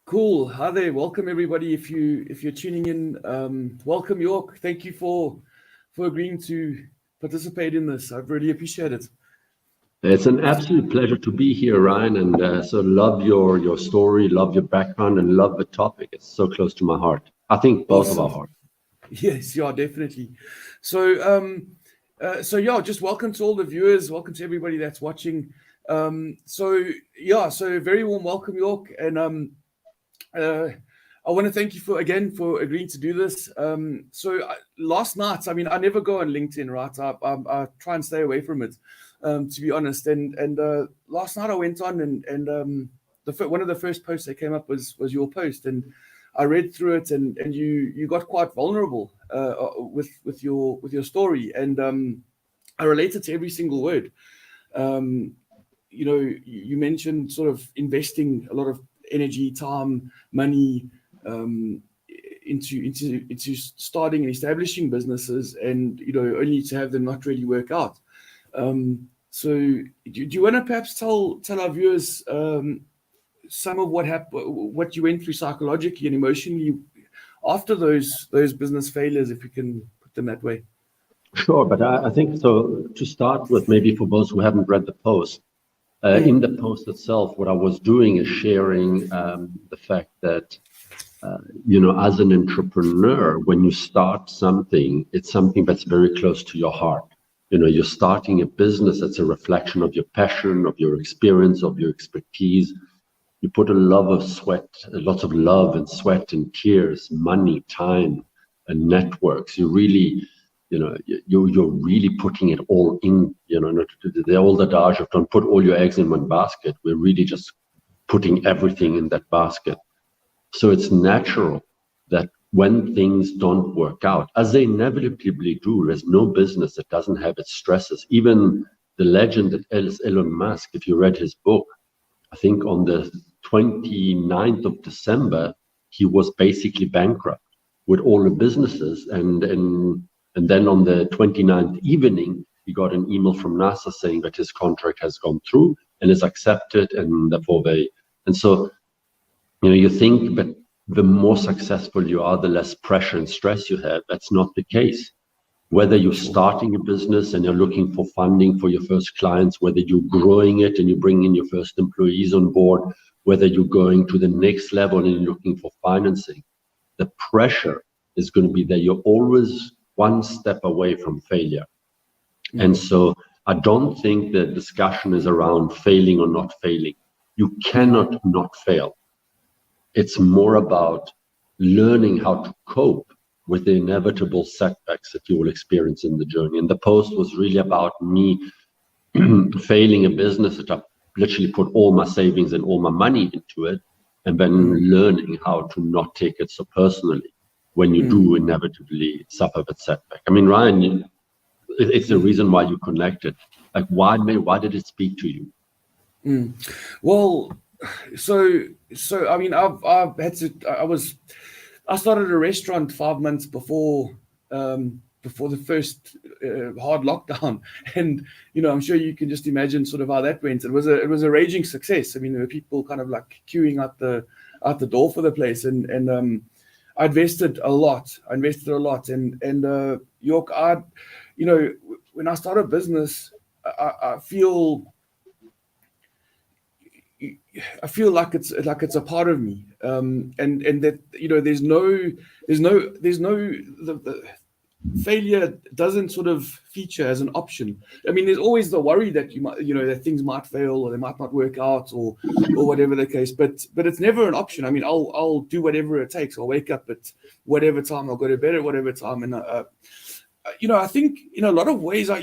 Cool. Hi there. Welcome everybody. If you're tuning in, welcome York. Thank you for agreeing to participate in this. I really appreciate it. It's an absolute pleasure to be here, Ryan, and so love your story, love your background, and love the topic. It's so close to my heart. I think both of our hearts. Yes, yeah, definitely. So yeah, just welcome to all the viewers. Welcome to everybody that's watching. So very warm welcome, York, and I want to thank you for agreeing to do this. Last night, I mean, I never go on LinkedIn, right? I try and stay away from it, to be honest. And last night I went on, and one of the first posts that came up was your post, and I read through it, and you got quite vulnerable with your story, and I related to every single word. You mentioned sort of investing a lot of energy, time, money into starting and establishing businesses, and only to have them not really work out. So do you want to perhaps tell our viewers some of what you went through psychologically and emotionally after those business failures, if we can put them that way? Sure, but I think so. To start with, maybe for those who haven't read the post, in the post itself, what I was doing is sharing the fact that, as an entrepreneur, when you start something, it's something that's very close to your heart. You're starting a business that's a reflection of your passion, of your experience, of your expertise. You put lots of love and sweat and tears, money, time, and networks. You really, you're really putting it all in, the old adage of don't put all your eggs in one basket. We're really just putting everything in that basket. So it's natural that when things don't work out, as they inevitably do, there's no business that doesn't have its stresses. Even the legend that Elon Musk, if you read his book, I think on the 29th of December, he was basically bankrupt with all the businesses. And then on the 29th evening, he got an email from NASA saying that his contract has gone through and is accepted. And therefore so, you think that the more successful you are, the less pressure and stress you have. That's not the case. Whether you're starting a business and you're looking for funding for your first clients, whether you're growing it and you bring in your first employees on board, whether you're going to the next level and you're looking for financing, the pressure is going to be there. You're always one step away from failure. Mm-hmm. And so I don't think the discussion is around failing or not failing. You cannot not fail. It's more about learning how to cope with the inevitable setbacks that you will experience in the journey. And the post was really about me failing a business that I literally put all my savings and all my money into it, and then learning how to not take it so personally when you do inevitably suffer that setback. I mean, Ryan, it's the reason why you connected. Like, why did it speak to you? Well, so I mean, I started a restaurant 5 months before the first hard lockdown, and I'm sure you can just imagine sort of how that went. It was a raging success. I mean, there were people kind of like queuing out the door for the place, and I invested a lot. And York, when I start a business, I feel like it's a part of me, and that the failure doesn't sort of feature as an option. I mean, there's always the worry that you might, that things might fail or they might not work out or whatever the case. But it's never an option. I mean, I'll do whatever it takes. I'll wake up at whatever time. I'll go to bed at whatever time. And I think in a lot of ways I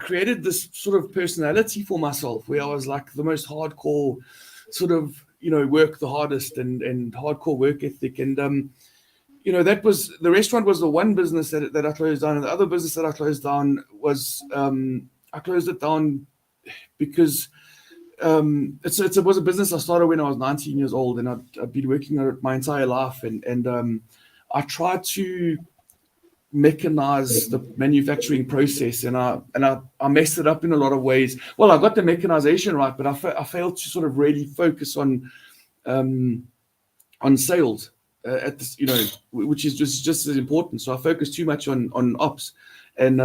created this sort of personality for myself where I was like the most hardcore sort of, work the hardest and hardcore work ethic. And, that was, the restaurant was the one business that I closed down. And the other business that I closed down was, I closed it down because it was a business I started when I was 19 years old, and I'd been working on it my entire life. And I tried to mechanize the manufacturing process, and I messed it up in a lot of ways. Well, I got the mechanization right, but I failed to sort of really focus on on sales at this, which is just as important. So I focused too much on ops, and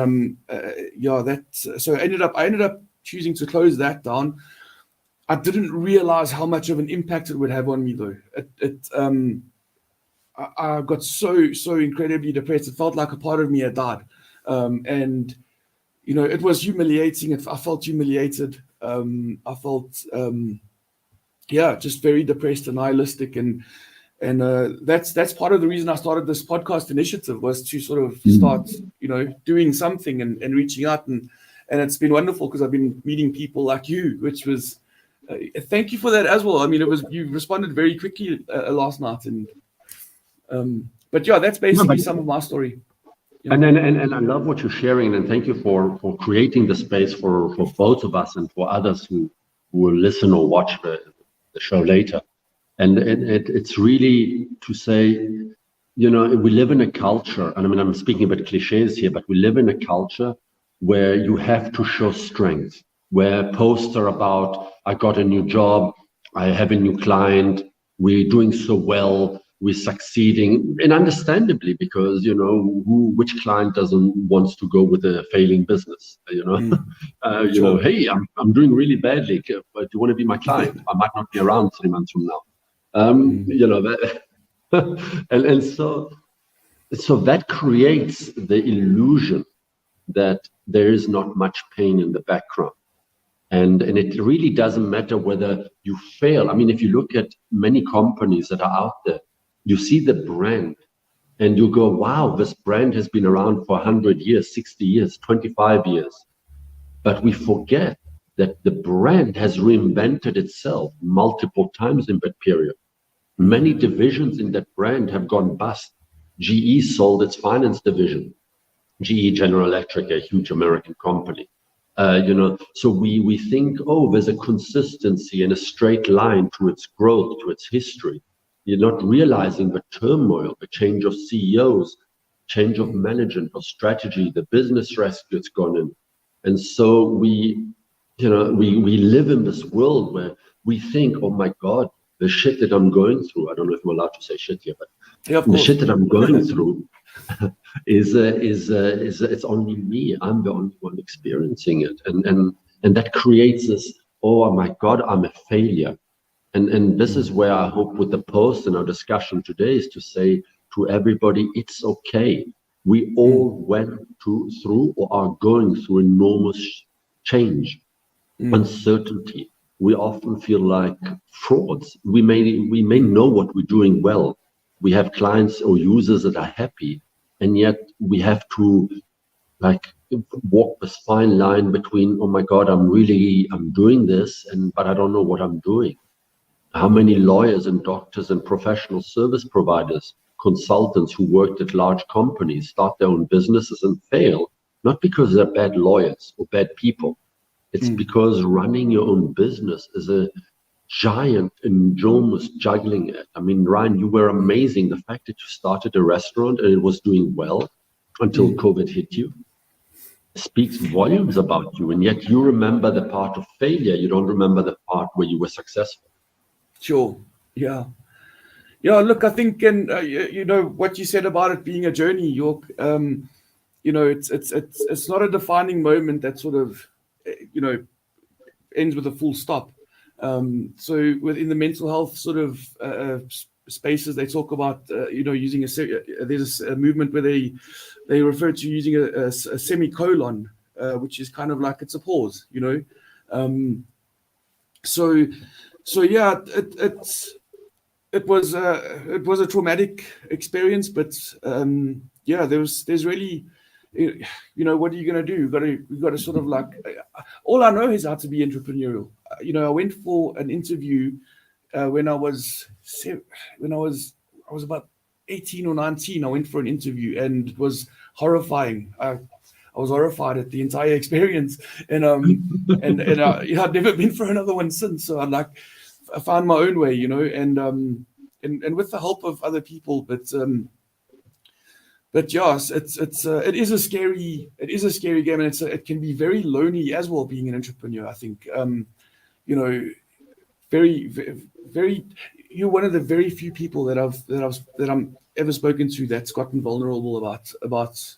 so I ended up choosing to close that down. I didn't realize how much of an impact it would have on me, though. I got so incredibly depressed. It felt like a part of me had died, and it was humiliating. I felt humiliated. I felt just very depressed and nihilistic, and that's part of the reason I started this podcast initiative, was to sort of start doing something and reaching out, and it's been wonderful because I've been meeting people like you, which was thank you for that as well. I mean, you responded very quickly last night, and but that's basically some of my story. Yeah. And I love what you're sharing, and thank you for creating the space for both of us and for others who will listen or watch the show later. And it's really to say, we live in a culture, and I mean, I'm speaking about cliches here, but we live in a culture where you have to show strength, where posts are about, I got a new job, I have a new client, we're doing so well, we're succeeding, and understandably, because which client doesn't wants to go with a failing business? Sure. Hey, I'm doing really badly, but do you want to be my client? I might not be around 3 months from now. And so that creates the illusion that there is not much pain in the background. And it really doesn't matter whether you fail. I mean, if you look at many companies that are out there, you see the brand and you go, wow, this brand has been around for 100 years, 60 years, 25 years. But we forget that the brand has reinvented itself multiple times in that period. Many divisions in that brand have gone bust. GE sold its finance division. GE, General Electric, a huge American company. So we think, there's a consistency and a straight line to its growth, to its history. You're not realizing the turmoil, the change of CEOs, change of management, of strategy, the business rescue it's gone in. And so we live in this world where we think, oh my God, the shit that I'm going through, I don't know if I'm allowed to say shit here, but the shit that I'm going through is it's only me. I'm the only one experiencing it. And that creates this, oh my God, I'm a failure. And this is where I hope with the post and our discussion today is to say to everybody, it's okay. We all went through or are going through enormous change, uncertainty. We often feel like frauds. We may know what we're doing well. We have clients or users that are happy, and yet we have to walk this fine line between, oh my God, I'm doing this, but I don't know what I'm doing. How many lawyers and doctors and professional service providers, consultants who worked at large companies, start their own businesses and fail, not because they're bad lawyers or bad people. It's because running your own business is a giant, enormous juggling act. I mean, Ryan, you were amazing. The fact that you started a restaurant and it was doing well until COVID hit you speaks volumes about you. And yet you remember the part of failure. You don't remember the part where you were successful. Sure. Yeah. Look, I think, and what you said about it being a journey, York. It's not a defining moment that sort of, ends with a full stop. So within the mental health sort of spaces, they talk about using there's a movement where they refer to using a semicolon, which is kind of like it's a pause. So yeah, it was a traumatic experience, but there's really, what are you going to do? You've got to sort of all I know is how to be entrepreneurial. I went for an interview when I was about 18 or 19. I went for an interview and it was horrifying. I was horrified at the entire experience, and I've never been for another one since. So I found my own way, and with the help of other people. But yes, it is a scary game, and it can be very lonely as well, being an entrepreneur. I think, very, very, very. you're one of the very few people that I'm ever spoken to that's gotten vulnerable about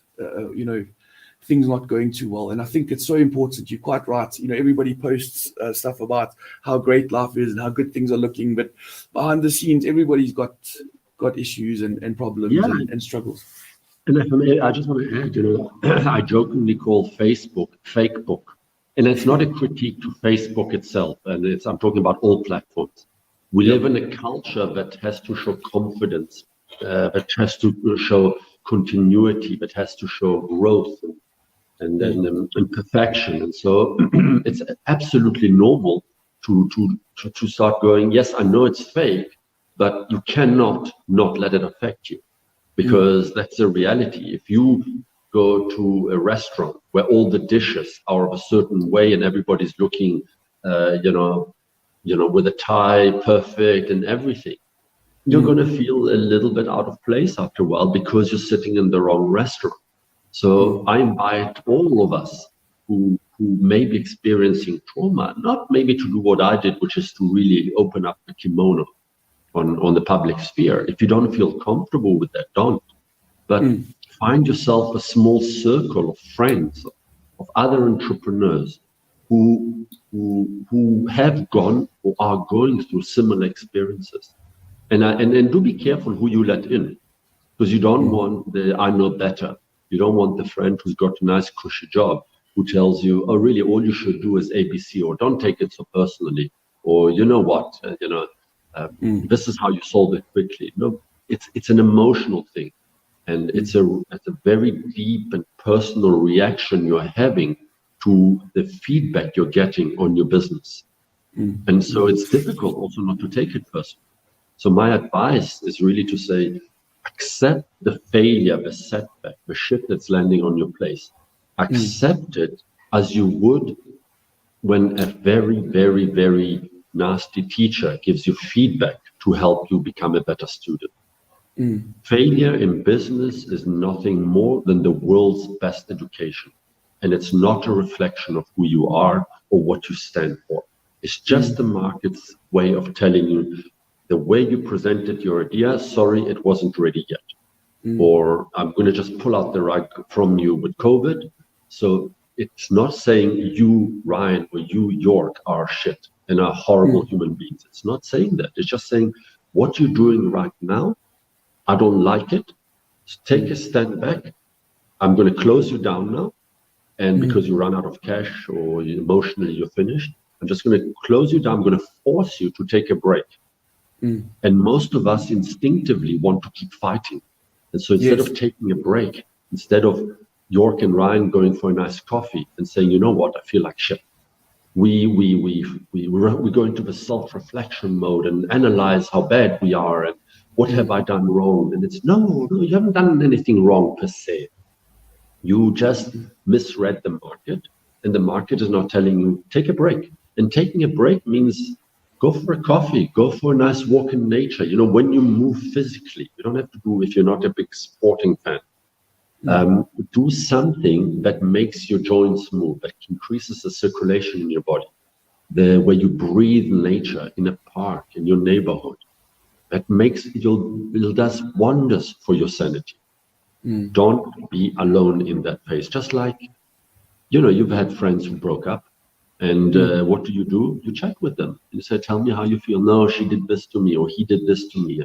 things not going too well. And I think it's so important. You're quite right. Everybody posts stuff about how great life is and how good things are looking, but behind the scenes, everybody's got issues and problems and struggles. And if I just want to add, I jokingly call Facebook fake book. And it's not a critique to Facebook itself. And I'm talking about all platforms. We live in a culture that has to show confidence, that has to show continuity, that has to show growth and perfection. And so it's absolutely normal to start going, yes, I know it's fake, but you cannot not let it affect you. Because that's a reality. If you go to a restaurant where all the dishes are of a certain way and everybody's looking, with a tie, perfect and everything, you're going to feel a little bit out of place after a while because you're sitting in the wrong restaurant. So I invite all of us who may be experiencing trauma, not maybe to do what I did, which is to really open up the kimono on the public sphere. If you don't feel comfortable with that, don't. But find yourself a small circle of friends, of other entrepreneurs who have gone or are going through similar experiences. And do be careful who you let in, because you don't want the I know better. You don't want the friend who's got a nice cushy job who tells you, oh, really, all you should do is ABC, or don't take it so personally, or you know what, this is how you solve it quickly. No, it's an emotional thing, and it's a very deep and personal reaction you're having to the feedback you're getting on your business. And so it's difficult also not to take it personally. So my advice is really to say, accept the failure, the setback, the shit that's landing on your place. Accept it as you would when a very, very, very nasty teacher gives you feedback to help you become a better student. Failure in business is nothing more than the world's best education. And it's not a reflection of who you are or what you stand for. It's just the market's way of telling you the way you presented your idea, sorry, it wasn't ready yet. Or I'm going to just pull out the rug from you with COVID. So it's not saying you, Ryan, or you, York, are shit and are horrible human beings. It's not saying that. It's just saying what you're doing right now, I don't like it. So take a step back. I'm going to close you down now. And because you run out of cash or emotionally you're finished, I'm just going to close you down. I'm going to force you to take a break. And most of us instinctively want to keep fighting. And so instead of taking a break, instead of York and Ryan going for a nice coffee and saying, you know what, I feel like shit. We go into the self-reflection mode and analyze how bad we are and what have I done wrong. And it's no, you haven't done anything wrong per se. You just misread the market, and the market is now telling you, take a break. And taking a break means go for a coffee, go for a nice walk in nature. You know, when you move physically, you don't have to do, if you're not a big sporting fan, do something that makes your joints move, that increases the circulation in your body. Where you breathe nature in a park, in your neighborhood, that makes it does wonders for your sanity. Don't be alone in that phase. Just like, you've had friends who broke up. And what do? You chat with them. You say, tell me how you feel. No, she did this to me, or he did this to me.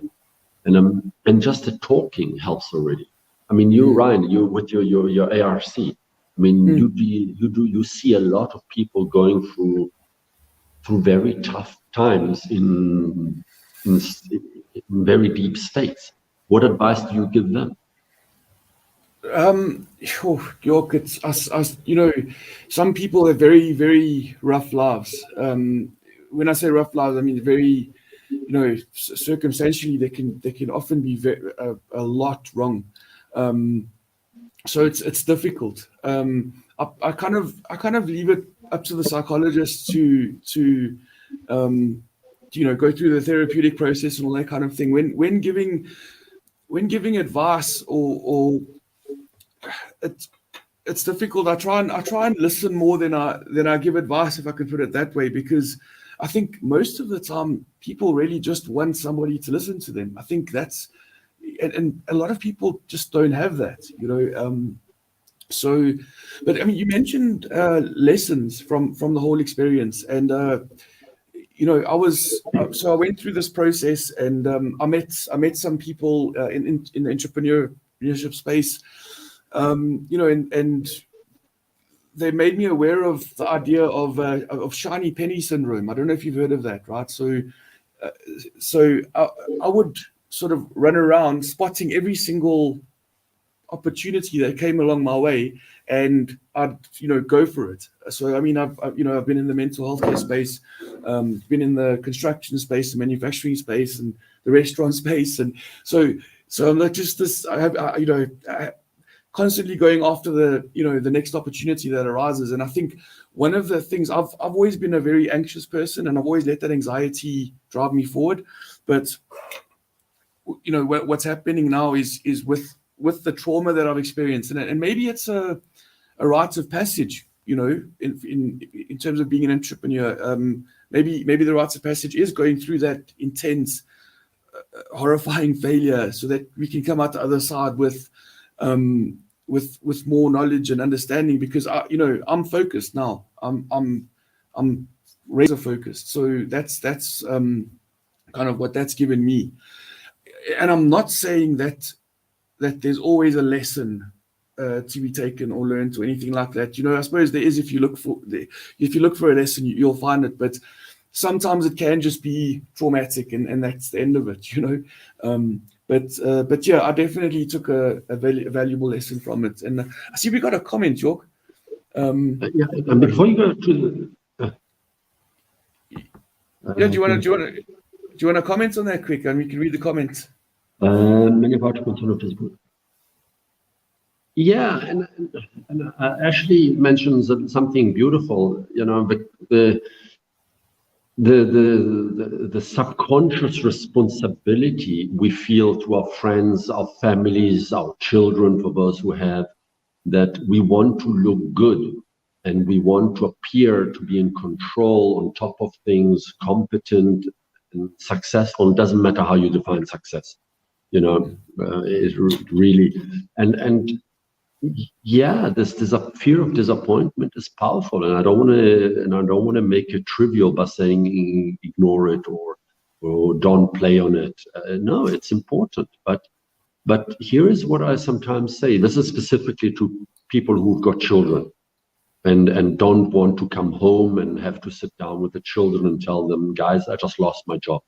And just the talking helps already. I mean, you, Ryan, you with your ARC. I mean, you see a lot of people going through very tough times in very deep states. What advice do you give them? York, it's us. Some people have very, very rough lives. When I say rough lives, I mean very, circumstantially, they can often be a lot wrong. So it's difficult. I kind of leave it up to the psychologist to go through the therapeutic process and all that kind of thing. When giving advice or it's difficult. I try and listen more than I give advice, if I can put it that way, because I think most of the time people really just want somebody to listen to them. I think that's, and a lot of people just don't have that, you know. So, but I mean, you mentioned lessons from the whole experience, and you know, so I went through this process, and I met some people in the entrepreneurship space, you know, and they made me aware of the idea of shiny penny syndrome. I don't know if you've heard of that, right? So I would sort of run around spotting every single opportunity that came along my way, and I'd, you know, go for it. So I mean, I've been in the mental health care space, been in the construction space, the manufacturing space, and the restaurant space, and so I'm not just this. Constantly going after the next opportunity that arises. And I think one of the things, I've always been a very anxious person, and I've always let that anxiety drive me forward. But you know, what's happening now is with the trauma that I've experienced, and maybe it's a rite of passage, you know, in terms of being an entrepreneur. Maybe the rite of passage is going through that intense, horrifying failure, so that we can come out the other side with more knowledge and understanding, because I'm focused now. I'm razor focused. So that's kind of what that's given me. And I'm not saying that there's always a lesson to be taken or learned or anything like that. You know, I suppose there is, if you look for a lesson, you'll find it. But sometimes it can just be traumatic, and that's the end of it. You know. But yeah, I definitely took a valuable lesson from it. And I see we got a comment, York. Yeah, and before you go to the, yeah, do you want to comment on that quick, and we can read the comments? Many participants on Facebook. Yeah, and Ashley mentions something beautiful. You know, the subconscious responsibility we feel to our friends, our families, our children, for those who have, that we want to look good and we want to appear to be in control, on top of things, competent and successful. It doesn't matter how you define success, you know, it really, and yeah, this a fear of disappointment is powerful, and I don't want to make it trivial by saying ignore it or don't play on it. No, it's important. But here is what I sometimes say. This is specifically to people who've got children and don't want to come home and have to sit down with the children and tell them, guys, I just lost my job,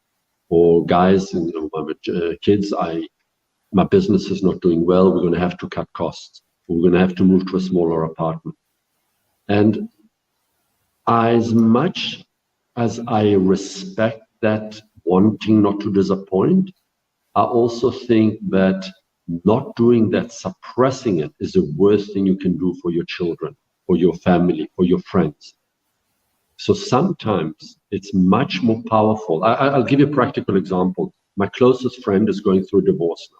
or guys, you know, my kids, my business is not doing well. We're going to have to cut costs. We're going to have to move to a smaller apartment. And as much as I respect that wanting not to disappoint, I also think that not doing that, suppressing it, is the worst thing you can do for your children, for your family, for your friends. So sometimes it's much more powerful. I'll give you a practical example. My closest friend is going through a divorce now.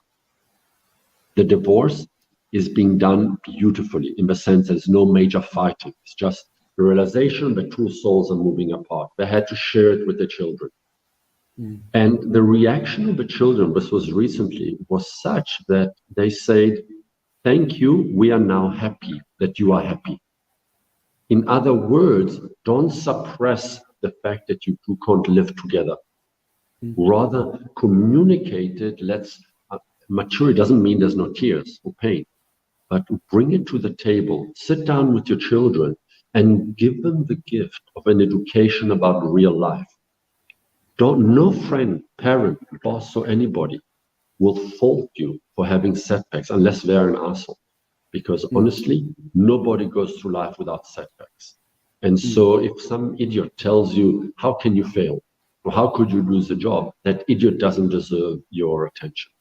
The divorce is being done beautifully, in the sense there's no major fighting. It's just the realization that two souls are moving apart. They had to share it with their children. And the reaction of the children, this was recently, was such that they said, thank you, we are now happy that you are happy. In other words, don't suppress the fact that you two can't live together. Rather communicate it. Maturity doesn't mean there's no tears or pain, but bring it to the table, sit down with your children and give them the gift of an education about real life. No friend, parent, boss, or anybody will fault you for having setbacks unless they're an asshole. Because honestly, nobody goes through life without setbacks. And so if some idiot tells you, how can you fail? Or how could you lose a job? That idiot doesn't deserve your attention.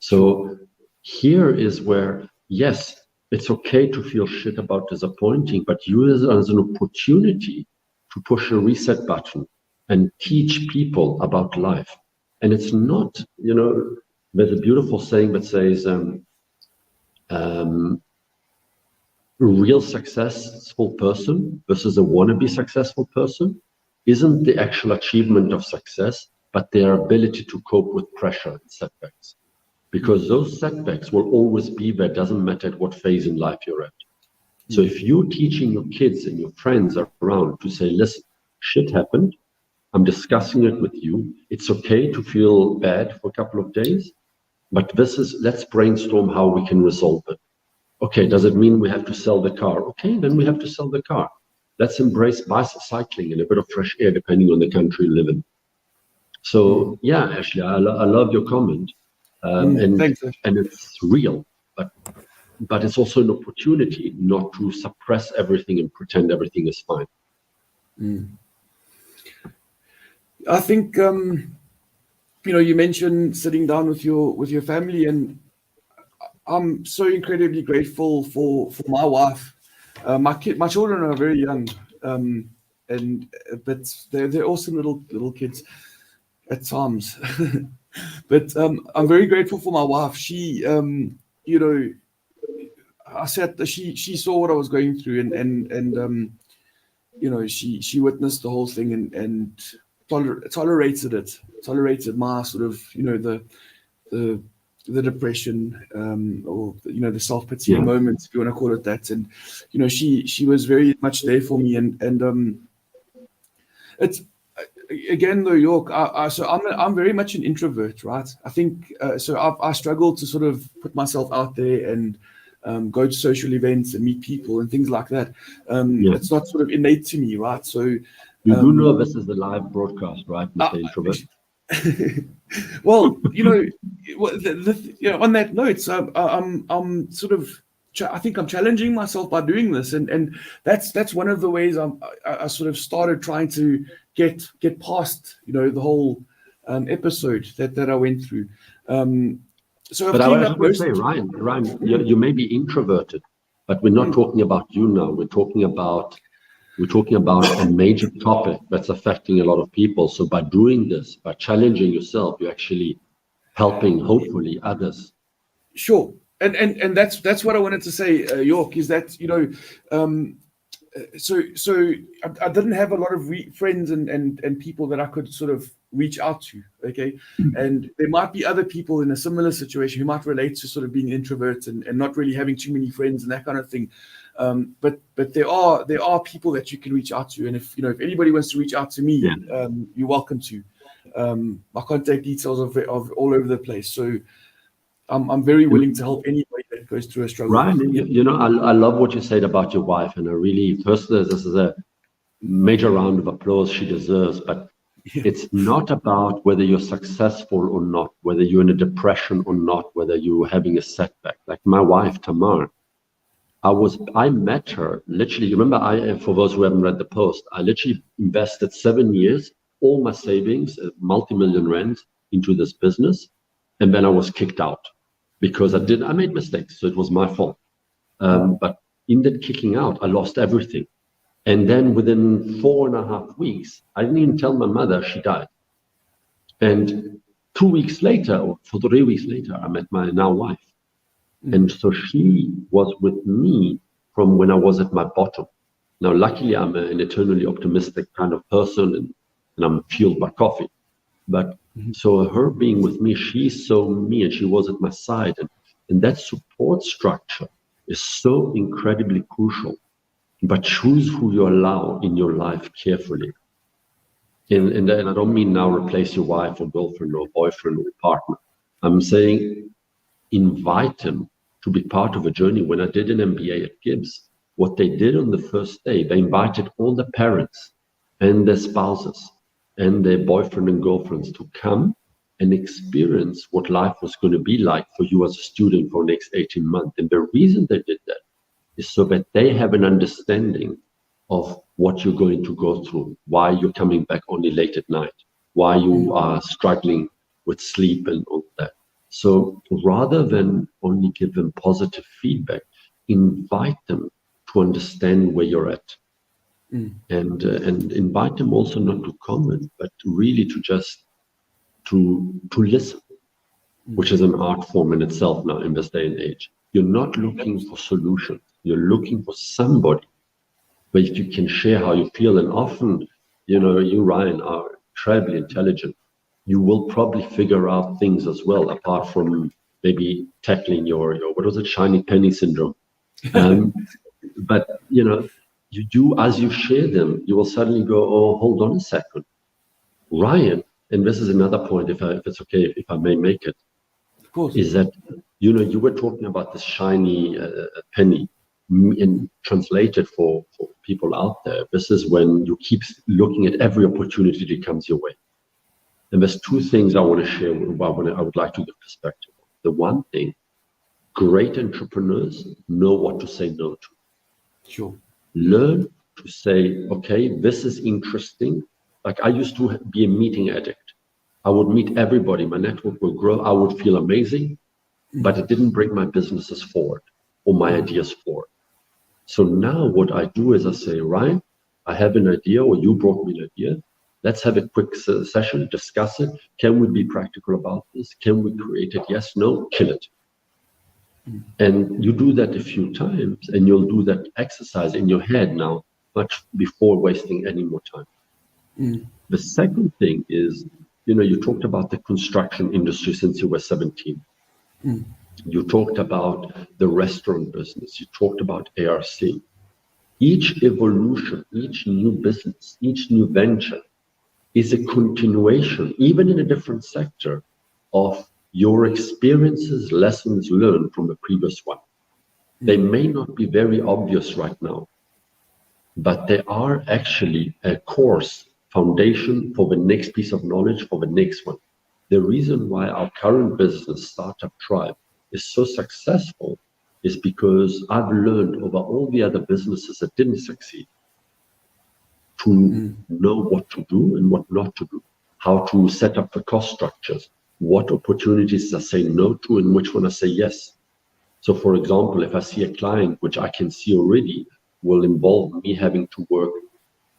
So here is where, yes, it's okay to feel shit about disappointing, but use it as an opportunity to push a reset button and teach people about life. And it's not, you know, there's a beautiful saying that says, a real successful person versus a wannabe successful person. isn't the actual achievement of success, but their ability to cope with pressure and setbacks. Because those setbacks will always be there, doesn't matter at what phase in life you're at. So if you're teaching your kids and your friends around to say, listen, shit happened, I'm discussing it with you. It's okay to feel bad for a couple of days, but let's brainstorm how we can resolve it. Okay, does it mean we have to sell the car? Okay, then we have to sell the car. Let's embrace bicycling and a bit of fresh air, depending on the country you live in. So yeah, Ashley, I love your comment, Thanks. And it's real, but it's also an opportunity not to suppress everything and pretend everything is fine. I think you mentioned sitting down with your family, and I'm so incredibly grateful for my wife. My children are very young, but they're awesome little kids at times. But I'm very grateful for my wife. She I said that she saw what I was going through, and she witnessed the whole thing and tolerated my sort of the depression, or the self-pity moments, if you want to call it that. And she was very much there for me, and it's again though, York, so I'm very much an introvert, right? I think so I struggle to sort of put myself out there and go to social events and meet people and things like that. It's not sort of innate to me, right? So you do know this is a live broadcast, right, Mr. Introvert? Well, on that note, so I'm sort of, I think I'm challenging myself by doing this, and that's one of the ways I sort of started trying to get past the whole episode that I went through. So but I would say, Ryan, you may be introverted, but we're not talking about you now. We're talking about a major topic that's affecting a lot of people. So by doing this, by challenging yourself, you're actually helping, hopefully, others. Sure. And that's what I wanted to say, York, is that, so I didn't have a lot of friends and people that I could sort of reach out to. Okay. And there might be other people in a similar situation who might relate to sort of being introverts and not really having too many friends and that kind of thing. But there are people that you can reach out to, and if anybody wants to reach out to me, you're welcome to. My contact details are all over the place, so I'm very willing to help anybody that goes through a struggle. Ryan, I love what you said about your wife, and I really, firstly, this is a major round of applause she deserves. But it's not about whether you're successful or not, whether you're in a depression or not, whether you're having a setback. Like my wife, Tamar. I met her literally. Remember, for those who haven't read the post, I literally invested 7 years, all my savings, multi-million rands, into this business, and then I was kicked out because I made mistakes, so it was my fault. But in that kicking out, I lost everything, and then within 4.5 weeks, I didn't even tell my mother, she died. And 2 weeks later, or 3 weeks later, I met my now wife. And so she was with me from when I was at my bottom. Now, luckily, I'm an eternally optimistic kind of person, and I'm fueled by coffee. But so her being with me, she saw me and she was at my side. And that support structure is so incredibly crucial. But choose who you allow in your life carefully. And I don't mean now replace your wife or girlfriend or boyfriend or partner. I'm saying invite them to be part of a journey. When I did an MBA at Gibbs, what they did on the first day, they invited all the parents and their spouses and their boyfriend and girlfriends to come and experience what life was going to be like for you as a student for the next 18 months. And the reason they did that is so that they have an understanding of what you're going to go through, why you're coming back only late at night, why you are struggling with sleep and all that. So rather than only give them positive feedback, invite them to understand where you're at. And invite them also not to comment, but really to just to listen, which is an art form in itself now in this day and age. You're not looking for solutions. You're looking for somebody where you can share how you feel. And often you, Ryan, are incredibly intelligent. You will probably figure out things as well, apart from maybe tackling your what was it, shiny penny syndrome. But you do, as you share them, you will suddenly go, oh, hold on a second, Ryan. And this is another point, if it's okay, if I may make it, of course, is that you were talking about this shiny penny, and translated for people out there. This is when you keep looking at every opportunity that comes your way. And there's two things I want to share. I would like to give perspective. The one thing, great entrepreneurs know what to say no to. sure. Learn to say, okay, this is interesting. Like I used to be a meeting addict. I would meet everybody. My network will grow. I would feel amazing, but it didn't bring my businesses forward or my ideas forward. So now what I do is I say, Ryan, I have an idea, or you brought me an idea. Let's have a quick session, discuss it. Can we be practical about this? Can we create it? Yes, no, kill it. And you do that a few times, and you'll do that exercise in your head now, much before wasting any more time. The second thing is, you talked about the construction industry since you were 17. You talked about the restaurant business. You talked about ARC. Each evolution, each new business, each new venture is a continuation, even in a different sector, of your experiences, lessons learned from the previous one. They may not be very obvious right now, but they are actually a course foundation for the next piece of knowledge for the next one. The reason why our current business, Startup Tribe, is so successful is because I've learned over all the other businesses that didn't succeed to know what to do and what not to do, how to set up the cost structures, what opportunities I say no to and which one I say yes. So for example, if I see a client, which I can see already will involve me having to work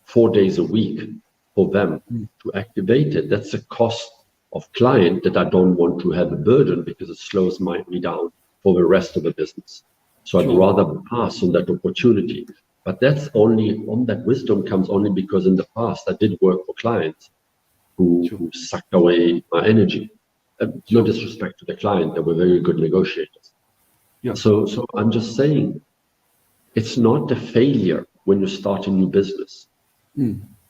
4 days a week for them to activate it, that's a cost of client that I don't want to have a burden, because it slows me down for the rest of the business. So I'd rather pass on that opportunity. But that's only, on that wisdom comes only because in the past I did work for clients who sucked away my energy. No disrespect to the client, they were very good negotiators. So I'm just saying, it's not a failure when you start a new business.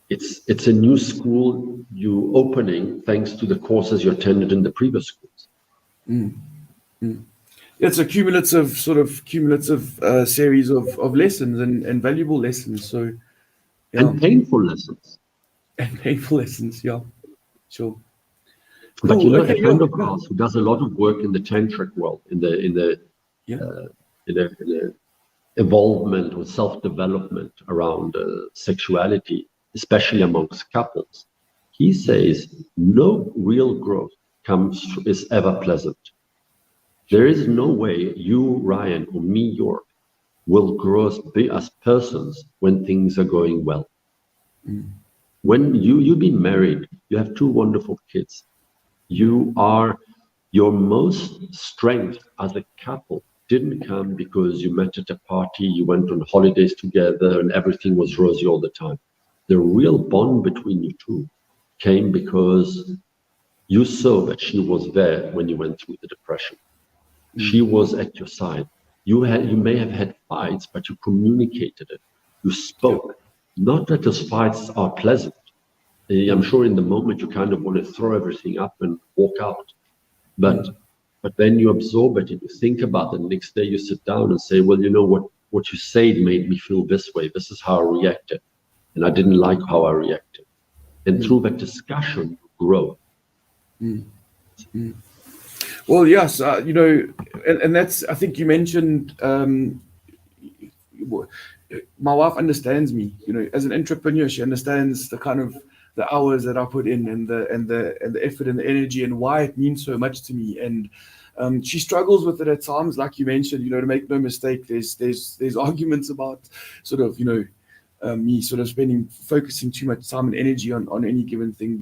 It's a new school you opening thanks to the courses you attended in the previous schools. It's a cumulative series of lessons and valuable lessons. So, and painful lessons. And painful lessons, yeah, sure. But cool. A friend of ours who does a lot of work in the tantric world, in the involvement or self-development around sexuality, especially amongst couples, he says no real growth is ever pleasant. There is no way you, Ryan, or me, York, will grow as persons when things are going well. When you've been married, you have 2 wonderful kids. Your most strength as a couple didn't come because you met at a party, you went on holidays together, and everything was rosy all the time. The real bond between you two came because you saw that she was there when you went through the depression. She was at your side. You may have had fights, but you communicated it. You spoke. Not that those fights are pleasant. I'm sure in the moment you kind of want to throw everything up and walk out. But then you absorb it and you think about it. The next day you sit down and say, well, you know what you said made me feel this way. This is how I reacted. And I didn't like how I reacted. And through that discussion, you grow. Well, yes, and that's, I think you mentioned, my wife understands me, as an entrepreneur. She understands the kind of the hours that I put in and the effort and the energy and why it means so much to me. And she struggles with it at times, like you mentioned, to make no mistake, there's arguments about sort of, me sort of focusing too much time and energy on any given thing.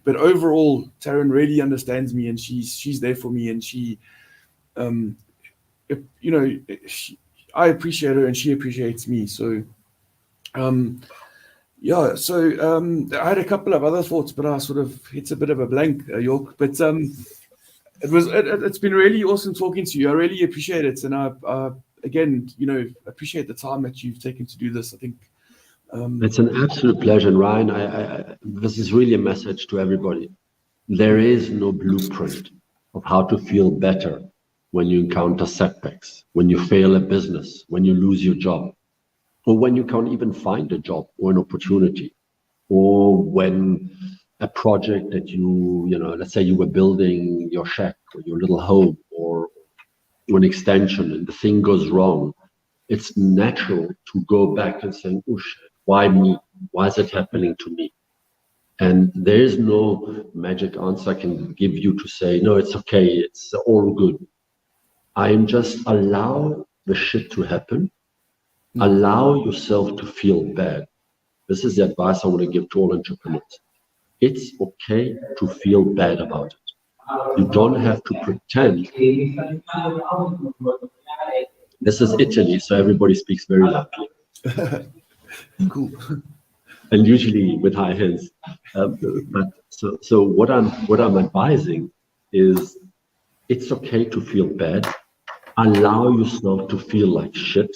But overall, Taryn really understands me, and she's there for me, and I appreciate her and she appreciates me. So, Yeah, so I had a couple of other thoughts, but I sort of hit a bit of a blank, York. But it's been really awesome talking to you. I really appreciate it, and I again, appreciate the time that you've taken to do this. I think It's an absolute pleasure. And Ryan, this is really a message to everybody. There is no blueprint of how to feel better when you encounter setbacks, when you fail a business, when you lose your job, or when you can't even find a job or an opportunity, or when a project that let's say you were building your shack or your little home or an extension and the thing goes wrong. It's natural to go back and say, oh shit, why me? Why is it happening to me? And there is no magic answer I can give you to say, no, it's okay, it's all good. I am just allow the shit to happen. Allow yourself to feel bad. This is the advice I want to give to all entrepreneurs. It's okay to feel bad about it. You don't have to pretend. This is Italy, so everybody speaks very loudly. cool. And usually with high hints. But so what I'm advising is it's okay to feel bad. Allow yourself to feel like shit.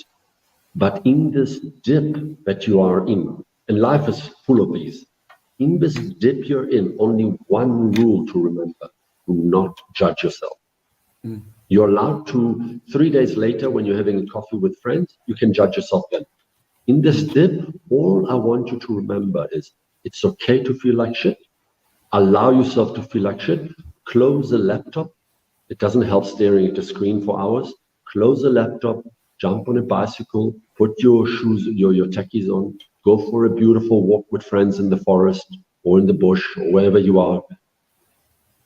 But in this dip that you are in, and life is full of these, in this dip you're in, only one rule to remember: do not judge yourself. You're allowed to, 3 days later, when you're having a coffee with friends, you can judge yourself then. In this dip, all I want you to remember is it's okay to feel like shit. Allow yourself to feel like shit. Close the laptop. It doesn't help staring at the screen for hours. Close the laptop, jump on a bicycle, put your shoes, your tackies on, go for a beautiful walk with friends in the forest or in the bush or wherever you are.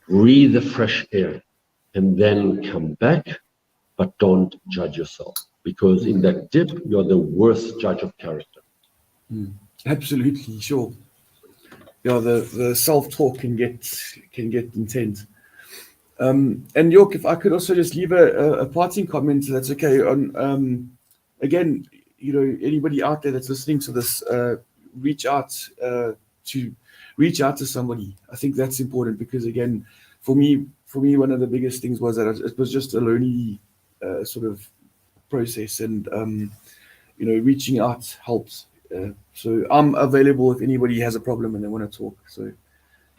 Breathe the fresh air and then come back, but don't judge yourself. Because in that dip, you're the worst judge of character. Absolutely, sure. Yeah, the self-talk can get intense. And York, if I could also just leave a parting comment, that's okay. On again, anybody out there that's listening to this, reach out to somebody. I think that's important because again, for me, one of the biggest things was that it was just a lonely sort of process, and reaching out helps. So I'm available if anybody has a problem and they want to talk. So.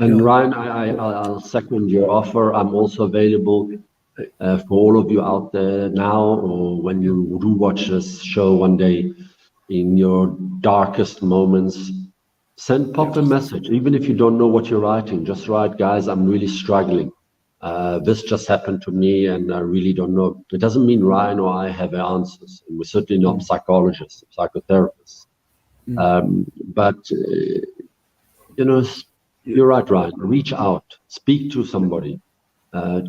And Ryan, I'll second your offer. I'm also available for all of you out there now, or when you do watch this show one day, in your darkest moments, pop a message. Even if you don't know what you're writing, just write, guys, I'm really struggling. This just happened to me and I really don't know. It doesn't mean Ryan or I have answers. And we're certainly not psychologists, psychotherapists. But you're right, Ryan. Reach out, speak to somebody,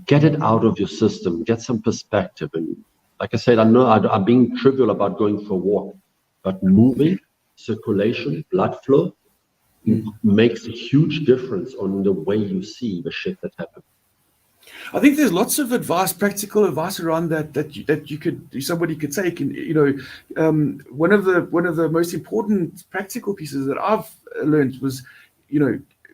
get it out of your system, get some perspective. And like I said, I know I'm being trivial about going for a walk, but moving, circulation, blood flow makes a huge difference on the way you see the shit that happened. I think there's lots of advice, practical advice around that somebody could take. And one of the most important practical pieces that I've learned was,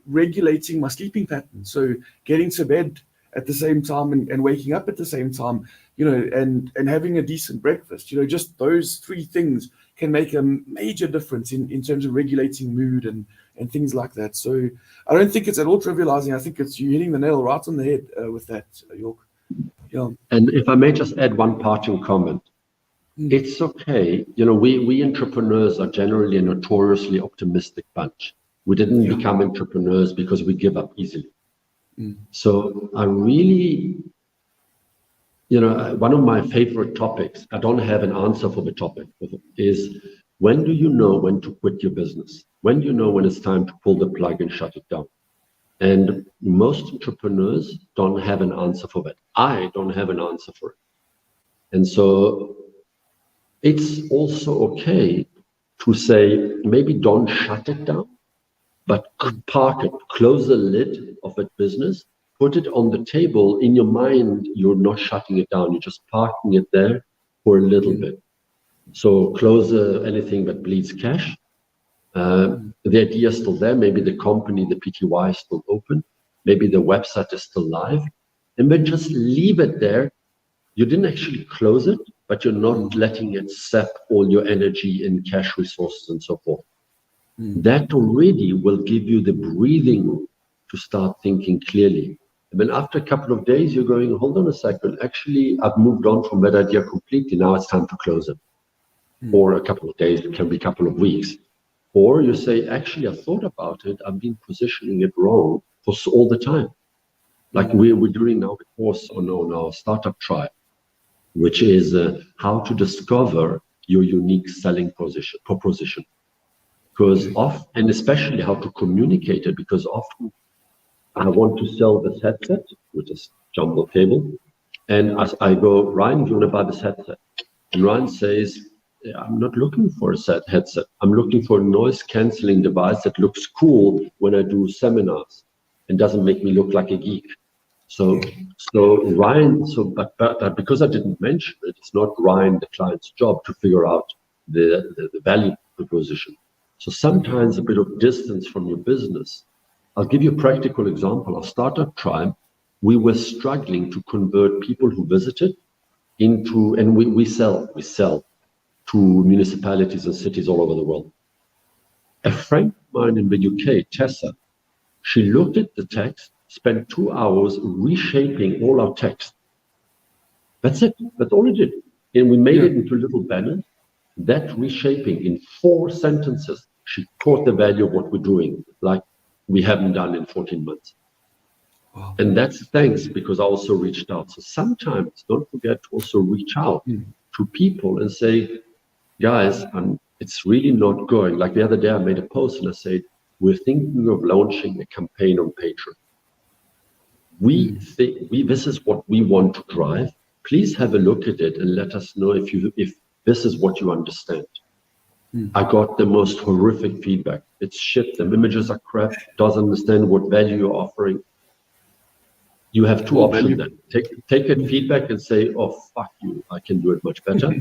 regulating my sleeping pattern. So getting to bed at the same time and waking up at the same time, and having a decent breakfast. Just those three things can make a major difference in terms of regulating mood and things like that. So I don't think it's at all trivializing. I think it's you hitting the nail right on the head with that, York. Yeah. And if I may just add one parting comment, it's okay. We entrepreneurs are generally a notoriously optimistic bunch. We didn't become entrepreneurs because we give up easily. So I really, one of my favorite topics, I don't have an answer for the topic, is when do you know when to quit your business? When do you know when it's time to pull the plug and shut it down? And most entrepreneurs don't have an answer for that. I don't have an answer for it. And so it's also okay to say, maybe don't shut it down, but park it, close the lid of that business, put it on the table. In your mind, you're not shutting it down, you're just parking it there for a little bit. So close anything that bleeds cash, The idea is still there. Maybe the company, the PTY is still open. Maybe the website is still live. And then just leave it there. You didn't actually close it, but you're not letting it sap all your energy and cash resources and so forth. That already will give you the breathing room to start thinking clearly. And then after a couple of days, you're going, hold on a second, actually, I've moved on from that idea completely. Now it's time to close it. Or a couple of days, it can be a couple of weeks. Or you say, actually, I thought about it. I've been positioning it wrong for all the time. Like we're doing now a course on our startup tribe, which is how to discover your unique selling proposition. Because often, and especially how to communicate it, because often I want to sell this headset, which is jumbo cable. And as I go, Ryan, do you want to buy this headset? And Ryan says, I'm not looking for a headset. I'm looking for a noise cancelling device that looks cool when I do seminars and doesn't make me look like a geek. So Ryan, but because I didn't mention it, it's not Ryan, the client's job to figure out the value proposition. So sometimes a bit of distance from your business. I'll give you a practical example. Our startup tribe, we were struggling to convert people who visited into, and we sell to municipalities and cities all over the world. A friend of mine in the UK, Tessa, she looked at the text, spent 2 hours reshaping all our text. That's it. That's all it did. And we made it into little banners. That reshaping in 4 sentences, she caught the value of what we're doing, like we haven't done in 14 months. Wow. And that's thanks because I also reached out. So sometimes don't forget to also reach out to people and say, guys, it's really not going. Like the other day I made a post and I said, we're thinking of launching a campaign on Patreon. This is what we want to drive. Please have a look at it and let us know if this is what you understand. I got the most horrific feedback. It's shit. The images are crap. Doesn't understand what value you're offering. You have 2 options then. Take that feedback and say, oh, fuck you. I can do it much better.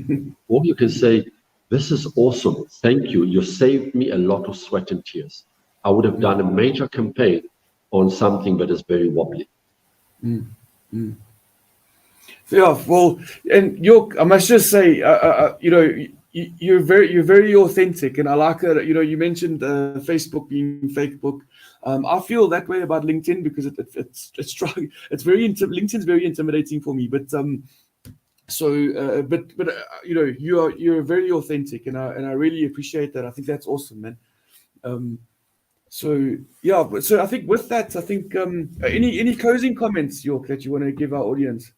Or you can say, this is awesome. Thank you. You saved me a lot of sweat and tears. I would have done a major campaign on something that is very wobbly. Yeah, well, and I must just say, you're very authentic, and I like that. You mentioned Facebook being Facebook. I feel that way about LinkedIn because LinkedIn's very intimidating for me. But you're very authentic, and I really appreciate that. I think that's awesome, man. So I think with that, any closing comments, York, that you want to give our audience?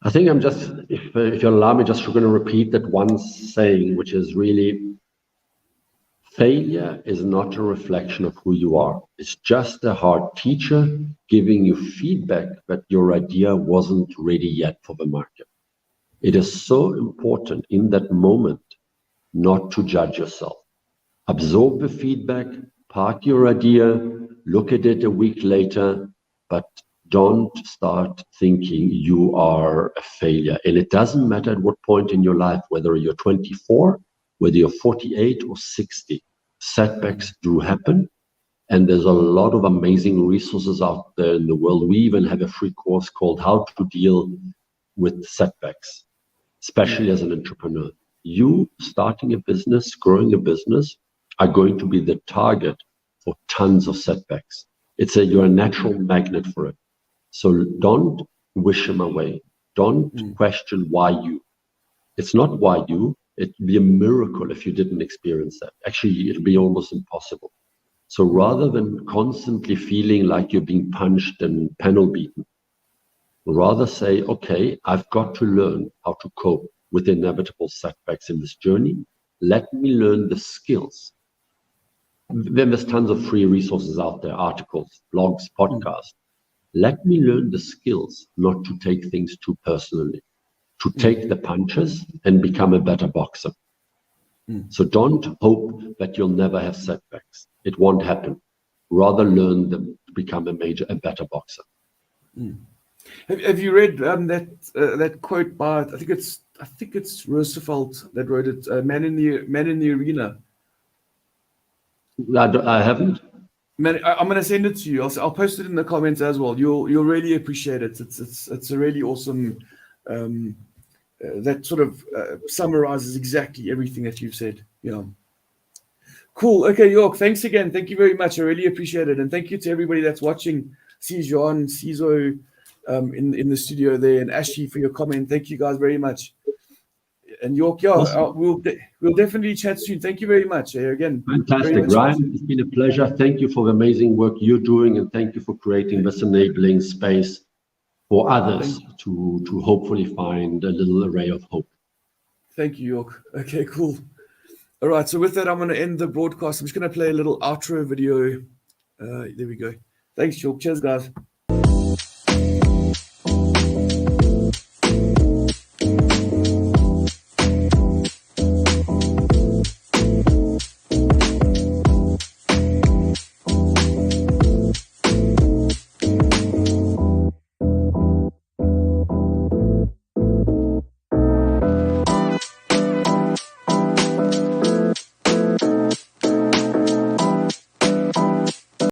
I think I'm just, if you'll allow me, just going to repeat that one saying, which is really, failure is not a reflection of who you are. It's just a hard teacher giving you feedback that your idea wasn't ready yet for the market. It is so important in that moment not to judge yourself. Absorb the feedback, park your idea, look at it a week later, but don't start thinking you are a failure. And it doesn't matter at what point in your life, whether you're 24, whether you're 48 or 60, setbacks do happen. And there's a lot of amazing resources out there in the world. We even have a free course called How to Deal with Setbacks, especially as an entrepreneur. You starting a business, growing a business, are going to be the target for tons of setbacks. You're a natural magnet for it. So don't wish them away. Don't question why you. It's not why you. It'd be a miracle if you didn't experience that. Actually, it'd be almost impossible. So rather than constantly feeling like you're being punched and panel beaten, rather say, okay, I've got to learn how to cope with inevitable setbacks in this journey. Let me learn the skills. Then there's tons of free resources out there, articles, blogs, podcasts. Let me learn the skills not to take things too personally, to take the punches and become a better boxer. So don't hope that you'll never have setbacks. It won't happen. Rather learn them to become a better boxer. Have you read that quote by I think it's Roosevelt that wrote it, man in the arena. I haven't. Man, I'm going to send it to you. I'll post it in the comments as well. You'll really appreciate it. It's a really awesome. That sort of summarizes exactly everything that you've said. Yeah. Cool. Okay, York. Thanks again. Thank you very much. I really appreciate it, and thank you to everybody that's watching. See John, Cizo, in the studio there, and Ashley for your comment. Thank you guys very much. And York, yeah, Awesome. we'll definitely chat soon. Thank you very much. Again, Fantastic, Ryan. It's been a pleasure. Thank you for the amazing work you're doing, and thank you for creating this enabling space for others to hopefully find a little array of hope. Thank you, York. Okay, cool. All right, so with that, I'm going to end the broadcast. I'm just going to play a little outro video. There we go. Thanks, York. Cheers, guys.